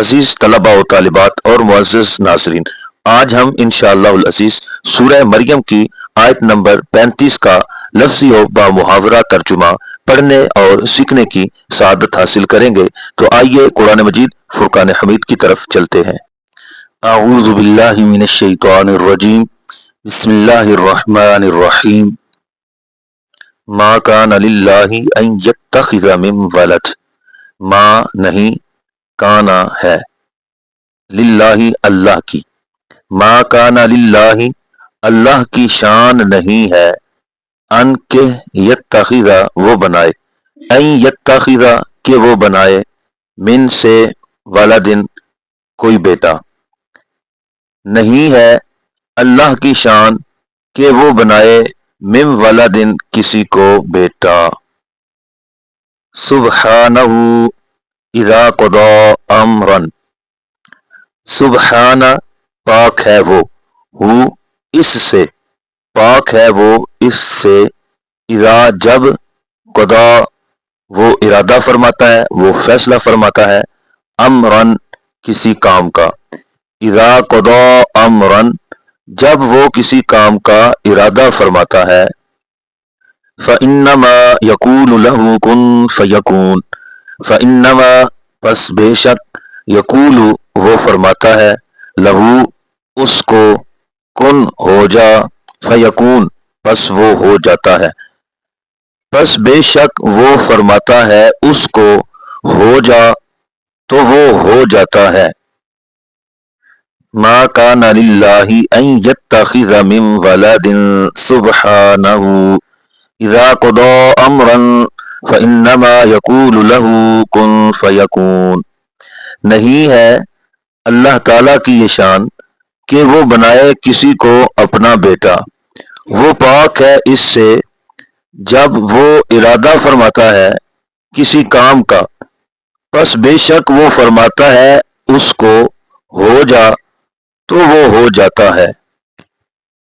عزیز طلباء و طالبات اور معزز ناظرین، آج ہم انشاءاللہ العزیز سورہ مریم کی آیت نمبر 35 کا لفظی و بامحاورہ ترجمہ پڑھنے اور سیکھنے کی سعادت حاصل کریں گے۔ تو آئیے قرآن مجید فرقان حمید کی طرف چلتے ہیں۔ اعوذ باللہ من الشیطان الرجیم، بسم اللہ الرحمن الرحیم۔ ما کان للہ ان یتخذ من ولد، ما نہیں، کانا ہے، للہ اللہ کی، ما کانا للہ اللہ کی شان نہیں ہے، ان کہ یتخذ وہ بنائے، ان یتخذ کہ وہ بنائے، من سے ولدن کوئی بیٹا، نہیں ہے اللہ کی شان کہ وہ بنائے من ولدن کسی کو بیٹا، سبحانہ اذا قضا امرا، سبحان پاک ہے وہ، اس سے پاک ہے وہ اس سے، اذا جب، قضا وہ ارادہ فرماتا ہے، وہ فیصلہ فرماتا ہے، امرن کسی کام کا، اذا قضا امرن جب وہ کسی کام کا ارادہ فرماتا ہے، فَإِنَّمَا يَقُولُ لَهُ كُن فَيَكُونُ، فَإِنَّمَا پس بے شک، یقول وہ فرماتا ہے، لہو اس کو، کن ہو جا، فیکون پس وہ ہو جاتا ہے، پس بے شک وہ فرماتا ہے اس کو، ہو جا تو وہ ہو جاتا ہے۔ ما کان للہ ان یتخذ من ولد سبحانہ اذا قضا امرا فانما یقول له کن فیکون، نہیں ہے اللہ تعالیٰ کی یہ شان کہ وہ بنائے کسی کو اپنا بیٹا، وہ پاک ہے اس سے جب وہ ارادہ فرماتا ہے کسی کام کا، پس بے شک وہ فرماتا ہے اس کو، ہو جا تو وہ ہو جاتا ہے۔